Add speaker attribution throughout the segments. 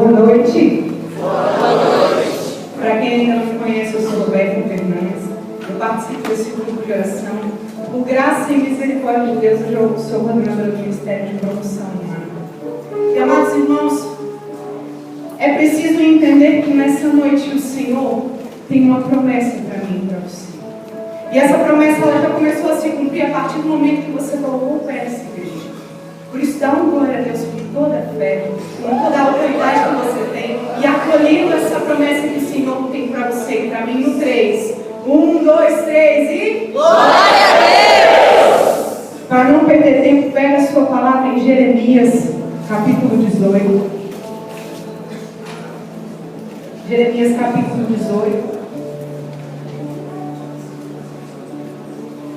Speaker 1: Boa noite.
Speaker 2: Boa noite.
Speaker 1: Para quem ainda não me conhece, eu sou Roberta Fernandes. Eu participo desse grupo de oração. Por graça e misericórdia de Deus, eu sou coordenadora do Ministério de Promoção Humana. E, amados irmãos, é preciso entender que nessa noite o Senhor tem uma promessa para mim e para você. E essa promessa ela já começou a se cumprir a partir do momento que você colocou o pé nessa igreja. Por isso, dá uma glória a Deus com toda a fé, com toda a autoridade que você tem, e acolhendo essa promessa que o Senhor tem para você e para mim no 3. 1, 2, 3 e...
Speaker 2: Glória a Deus!
Speaker 1: Para não perder tempo, pega a sua palavra em Jeremias, capítulo 18. Jeremias, capítulo 18.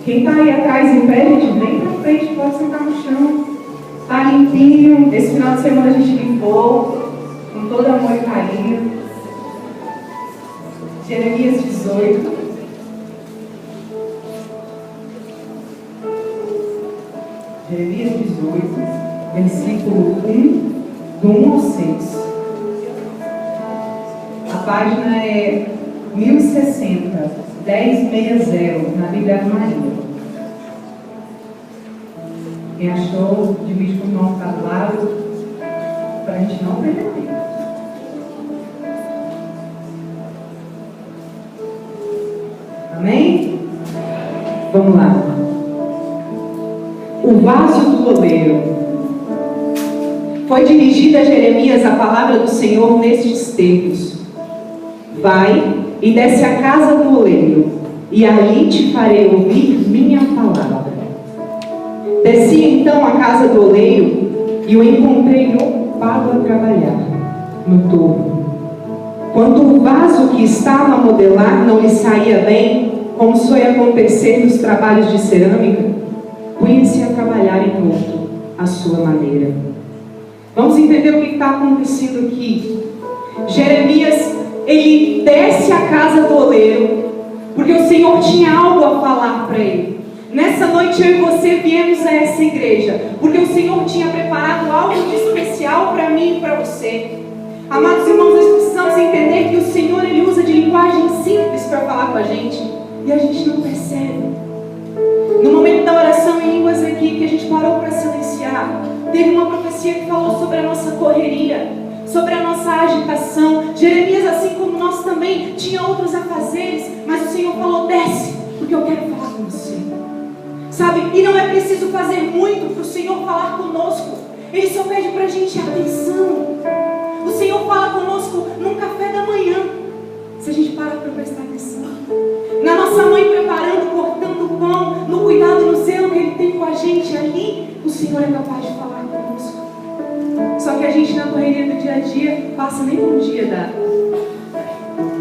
Speaker 1: Quem está aí atrás em pé, gente, vem para frente, pode sentar no chão. Está limpinho. Esse final de semana a gente limpou, com todo amor e carinho. Jeremias 18. Jeremias 18, versículo 1, do 1 ao 6. A página é 1060, 1060, na Bíblia de Maria. Quem achou, divide com o irmão que está do lado, para a gente não perder tempo. Amém? Vamos lá. O vaso do oleiro. Foi dirigida a Jeremias a palavra do Senhor nestes termos: vai e desce à casa do oleiro, e ali te farei ouvir minha palavra. Desci então à casa do oleiro, e o encontrei ocupado a trabalhar no torno. Quando o vaso que estava a modelar não lhe saía bem, como suele acontecer nos trabalhos de cerâmica, punha-se a trabalhar em outro, à sua maneira. Vamos entender o que está acontecendo aqui. Jeremias, ele desce à casa do oleiro, porque o Senhor tinha algo a falar para ele. Nessa noite eu e você viemos a essa igreja, porque o Senhor tinha preparado algo de especial para mim e para você. Amados irmãos, nós precisamos entender que o Senhor, ele usa de linguagem simples para falar com a gente, e a gente não percebe. No momento da oração em línguas aqui, que a gente parou para silenciar, teve uma profecia que falou sobre a nossa correria, sobre a nossa agitação. Jeremias, assim como nós também, tinha outros afazeres, mas o Senhor falou: desce, porque eu quero falar com você. Sabe, e não é preciso fazer muito para o Senhor falar conosco. Ele só pede para a gente atenção. O Senhor fala conosco num café da manhã, se a gente para prestar atenção. Na nossa mãe preparando, cortando o pão, no cuidado e no zelo que Ele tem com a gente ali, o Senhor é capaz de falar conosco. Só que a gente, na correria do dia a dia, passa nem um dia dá.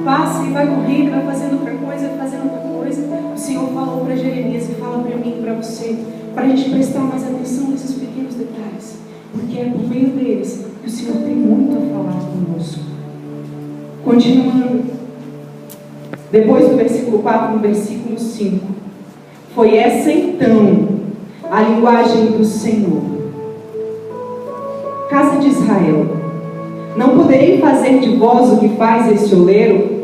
Speaker 1: Passa e vai correndo, vai fazendo outra coisa, fazendo outra coisa. O Senhor falou para Jeremias e fala para mim e para você, para a gente prestar mais atenção nesses pequenos detalhes, porque é por meio deles que o Senhor tem muito a falar conosco. Continuando, depois do versículo 4, no versículo 5, foi essa então a linguagem do Senhor: casa de Israel, não poderei fazer de vós o que faz esse oleiro?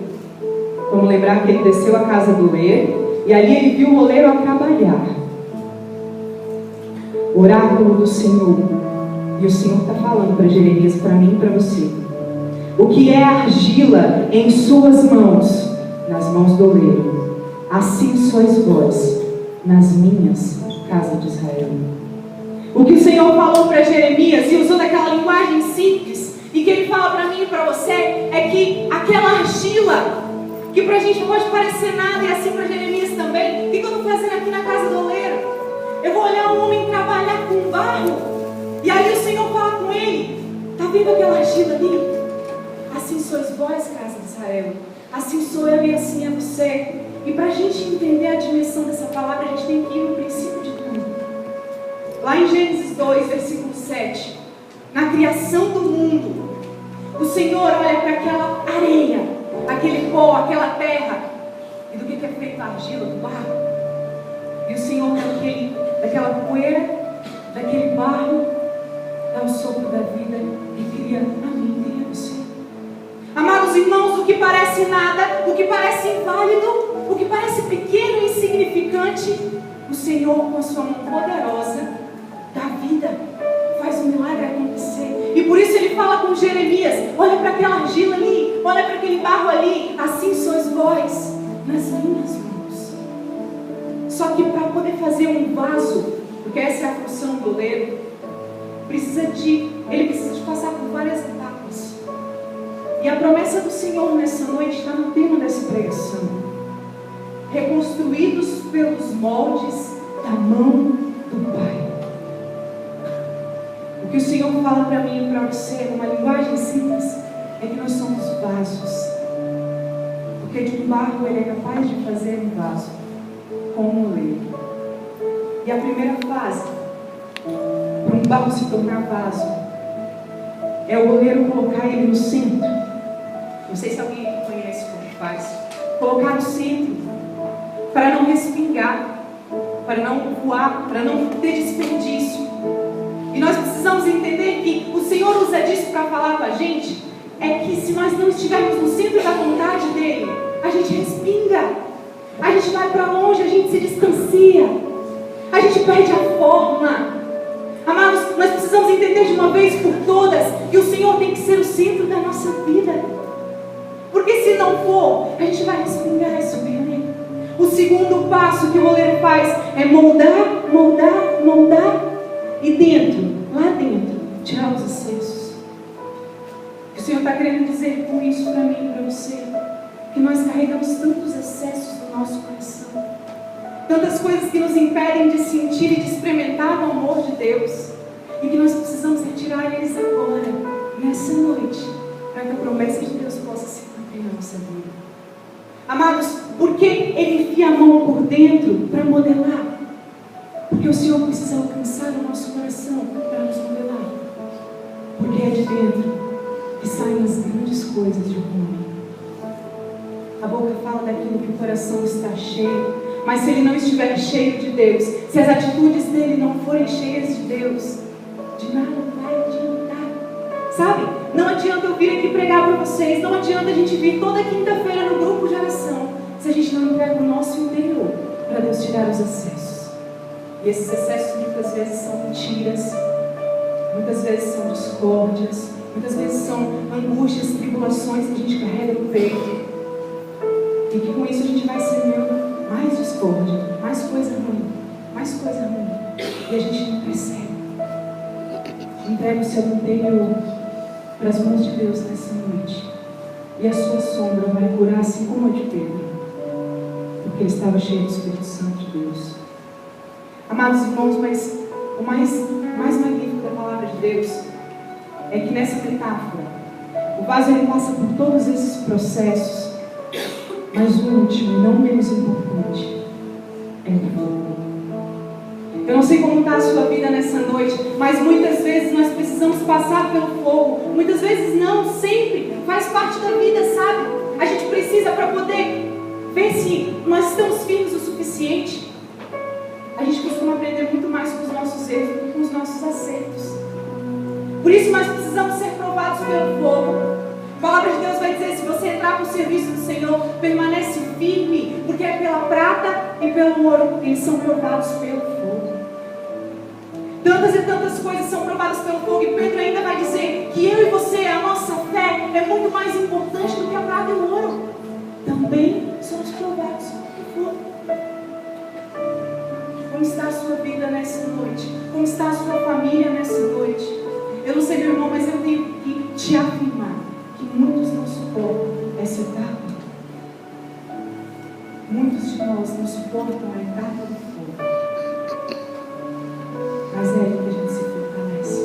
Speaker 1: Vamos lembrar que ele desceu à casa do oleiro, e ali ele viu o oleiro a trabalhar. Oráculo do Senhor. E o Senhor está falando para Jeremias, para mim e para você: o que é argila em suas mãos, nas mãos do oleiro, assim sois vós nas minhas, casa de Israel. O que o Senhor falou para Jeremias, e usou daquela linguagem simples, e que Ele fala para mim e para você, é que aquela argila, que para a gente pode parecer nada, e assim para Jeremias também: o que eu estou fazendo aqui na casa do oleiro? Eu vou olhar um homem trabalhar com barro, e aí o Senhor fala com ele: está vendo aquela argila ali? Assim sois vós, casa de Israel. Assim sou eu e assim é você. E para a gente entender a dimensão dessa palavra, a gente tem que ir no princípio de tudo. Lá em Gênesis 2, versículo 7, na criação do mundo, o Senhor olha para aquela areia, aquele pó, aquela terra, e do que é feita a argila, do barro. E o Senhor daquela poeira, daquele barro, dá o sopro da vida e cria a mim, cria você. Amados irmãos, o que parece nada, o que parece inválido, o que parece pequeno e insignificante, o Senhor, com a sua mão poderosa, dá vida, faz um milagre acontecer. E por isso Ele fala com Jeremias: olha para aquela argila ali, olha para aquele barro ali, assim sois vós nas minhas mãos. Só que para poder fazer um vaso, porque essa é a função do oleiro, ele precisa de passar por várias etapas. E a promessa do Senhor nessa noite está no tema dessa pregação: reconstruídos pelos moldes da mão do Pai. O que o Senhor fala para mim e para você, numa linguagem simples, é que nós somos vasos. Porque de um barro Ele é capaz de fazer um vaso com um oleiro. E a primeira fase para um barro se tornar vaso é o oleiro colocar ele no centro. Não sei se alguém aqui conhece como faz. Colocar no centro para não respingar, para não voar, para não ter desperdício. E nós precisamos entender que o Senhor usa disso para falar com a gente, é que se nós não estivermos no centro da vontade dEle, a gente respinga, a gente vai para longe, a gente se distancia, a gente perde a forma. Amados, nós precisamos entender de uma vez por todas que o Senhor tem que ser o centro da nossa vida. Porque se não for, a gente vai respingar e subir. O segundo passo que o oleiro faz é moldar, moldar, moldar. E dentro, lá dentro, tirar os excessos. O Senhor está querendo dizer com isso para mim e para você, que nós carregamos tantos excessos no nosso coração, tantas coisas que nos impedem de sentir e de experimentar o amor de Deus, e que nós precisamos retirar eles agora, nessa noite, para que a promessa de Deus possa se cumprir na nossa vida. Amados, por que Ele enfia a mão por dentro para modelar? Porque o Senhor precisa alcançar o nosso coração para nos modelar. Porque é de dentro que saem as grandes coisas de um homem. A boca fala daquilo que o coração está cheio, mas se ele não estiver cheio de Deus, se as atitudes dele não forem cheias de Deus, de nada vai adiantar. Sabe? Não adianta eu vir aqui pregar para vocês, não adianta a gente vir toda quinta-feira no grupo de oração, se a gente não entrega o nosso interior para Deus tirar os excessos. E esses excessos muitas vezes são mentiras, muitas vezes são discórdias, muitas vezes são angústias, tribulações que a gente carrega no peito. E que com isso a gente vai semeando mais discórdia, mais coisa ruim, mais coisa ruim. E a gente não percebe. Entrega o seu interior para as mãos de Deus nessa noite. E a sua sombra vai curar assim como a de Pedro. Porque ele estava cheio do Espírito Santo de Deus. Amados irmãos, mas o mais magnífico da palavra de Deus é que nessa metáfora, o vaso ele passa por todos esses processos, mas o último, e não menos importante, é o fogo. Eu não sei como está a sua vida nessa noite, mas muitas vezes nós precisamos passar pelo fogo. Muitas vezes não, sempre. Faz parte da vida, sabe? A gente precisa para poder ver se nós estamos firmes o suficiente. A gente costuma aprender muito mais com os nossos erros do que com os nossos acertos. Por isso nós precisamos ser provados pelo fogo. A palavra de Deus vai dizer: se você entrar para o serviço do Senhor, permanece firme, porque é pela prata e pelo ouro que eles são provados pelo fogo. Tantas e tantas coisas são provadas pelo fogo, e Pedro ainda vai dizer que eu e você, a nossa fé, é muito mais importante do que a prata e o ouro. Também somos provados pelo fogo. Como está a sua vida nessa noite? Como está a sua família nessa noite? Eu não sei, meu irmão, mas eu tenho que te afirmar que muitos não suportam essa etapa. Muitos de nós não suportam a etapa do fogo. Mas é aí que a gente se fortalece.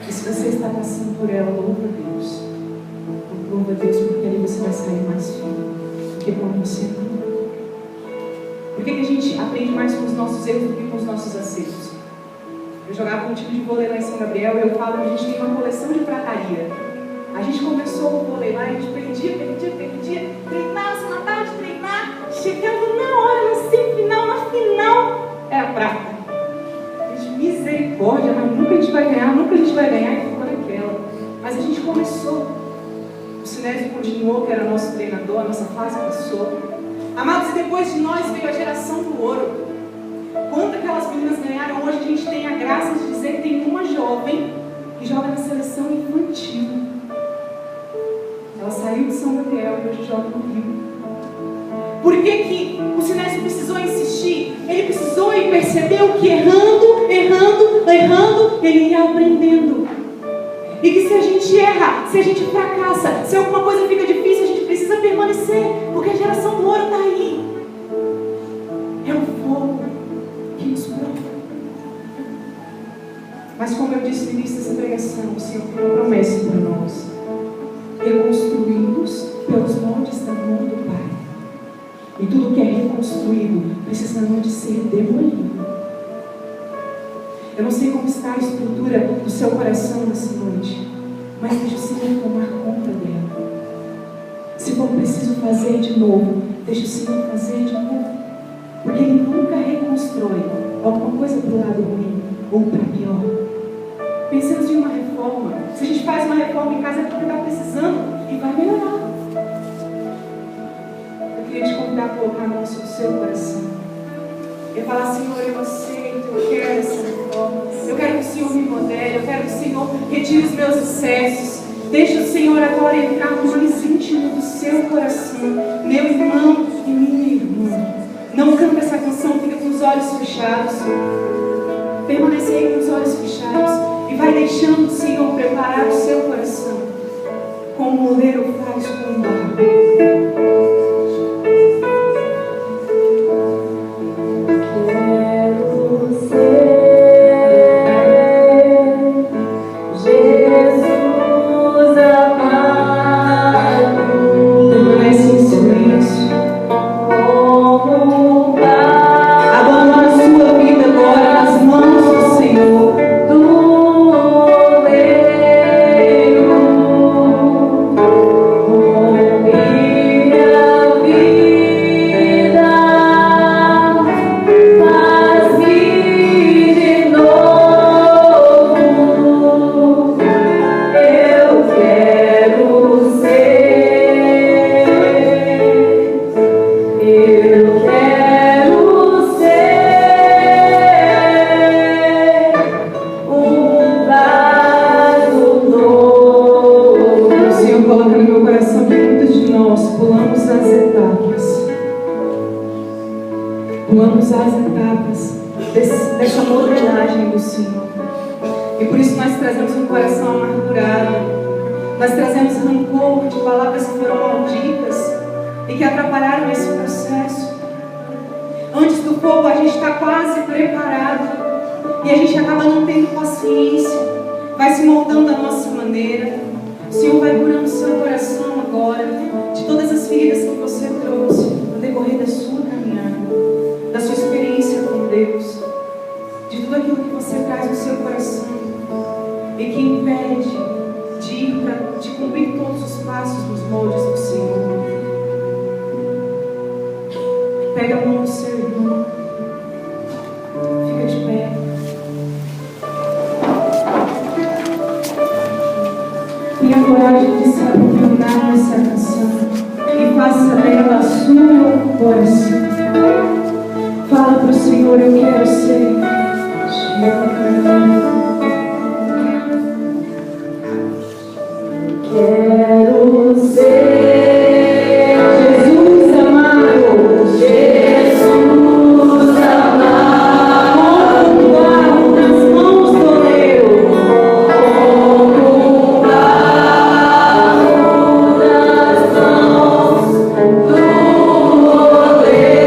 Speaker 1: E se você está passando por ela, louva a Deus. Louva a Deus, porque ali você vai sair mais firme. Porque quando você não. Por que a gente aprende mais com os nossos erros do que com os nossos acertos? Eu jogava um time de vôlei lá em São Gabriel e eu falo que a gente tem uma coleção de prataria. A gente começou o vôlei lá e a gente perdia, treinava, se matava de treinar, chegando na hora, na semifinal, na final, era prata. A gente, misericórdia, mas nunca a gente vai ganhar, nunca a vai ganhar e ficou naquela. Mas a gente começou. O Sinésio continuou, que era nosso treinador, a nossa fase passou. Amados, e depois de nós veio a geração do ouro. Quando aquelas meninas ganharam, hoje a gente tem a graça de dizer que tem uma jovem que joga na seleção infantil. Ela saiu de São Gabriel e hoje joga no Rio. Por que o Sinésio precisou insistir? Ele precisou e percebeu que errando, ele ia aprendendo. E que se a gente erra, se a gente fracassa, se alguma coisa fica difícil, a gente precisa permanecer, porque a geração do ouro está aí. É o fogo que nos prova. Mas como eu disse no início dessa pregação, o Senhor tem uma promessa para nós: reconstruídos pelos moldes da mão do Pai. E tudo que é reconstruído precisa não de ser demolido. Eu não sei como está a estrutura do seu coração nessa noite, mas deixa o Senhor tomar conta dela. Se for preciso fazer de novo, deixa o Senhor fazer de novo. Porque Ele nunca reconstrói alguma coisa para o lado ruim ou para pior. Pensamos em uma reforma. Se a gente faz uma reforma em casa é porque está precisando e vai melhorar. Eu queria te convidar a colocar a mão sobre o seu coração e falar: Senhor, eu aceito, eu quero essa reforma. Eu quero que o Senhor me modele, eu quero que o Senhor retire os meus excessos. Deixa o Senhor agora entrar no mais íntimo do seu coração. Meu irmão e minha irmã, não canta essa canção, fica com os olhos fechados. Permanece aí com os olhos fechados e vai deixando o Senhor preparar o seu coração, como o moleiro faz com o barro. Pulamos as etapas dessa modelagem do Senhor. E por isso nós trazemos um coração amargurado. Nós trazemos rancor de palavras que foram malditas e que atrapalharam esse processo. Antes do fogo a gente está quase preparado e a gente acaba não tendo paciência. Vai se moldando a nossa maneira. O Senhor vai curando o seu coração agora de todas as feridas que você trouxe no decorrer da sua caminhada, da sua experiência com Deus, de tudo aquilo que você traz no seu coração e que impede de cumprir todos os passos nos moldes do Senhor. Pega a mão do seu irmão, fica de pé. Tenha coragem de se aprofundar nessa canção e faça dela a sua oração. Fala para o Senhor: eu quero ser. Quero ser. Jesus amado, Jesus amado, como barro nas mãos do oleiro, como barro nas mãos do oleiro.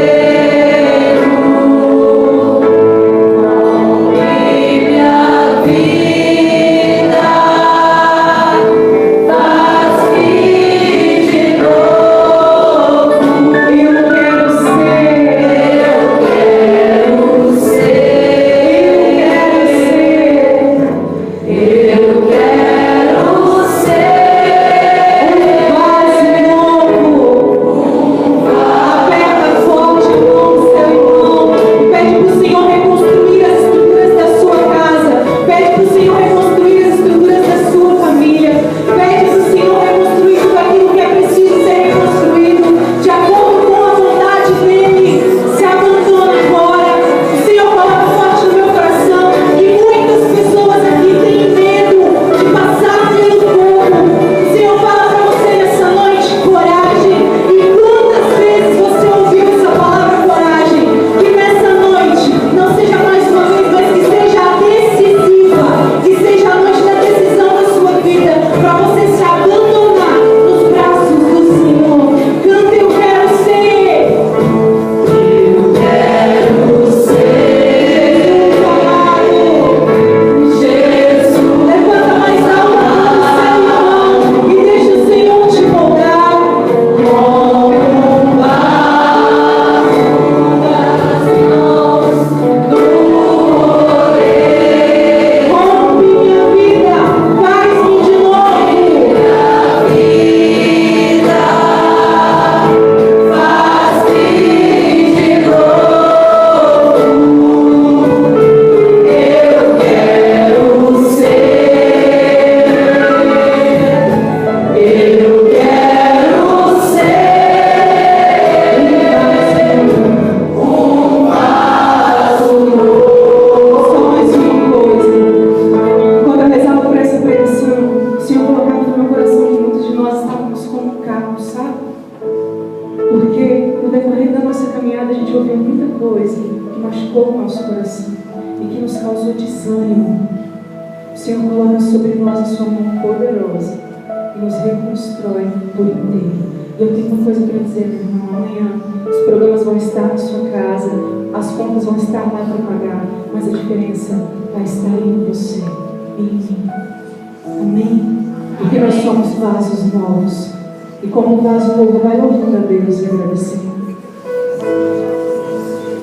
Speaker 1: caminhada a gente ouviu muita coisa que machucou o nosso coração e que nos causou desânimo. O Senhor coloca sobre nós a sua mão poderosa e nos reconstrói por inteiro. E eu tenho uma coisa para dizer, meu irmão, amanhã os problemas vão estar na sua casa, as contas vão estar lá para pagar, mas a diferença vai estar em você e em mim. Amém? Porque nós somos vasos novos. E como um vaso novo, vai louvando a Deus e agradecendo.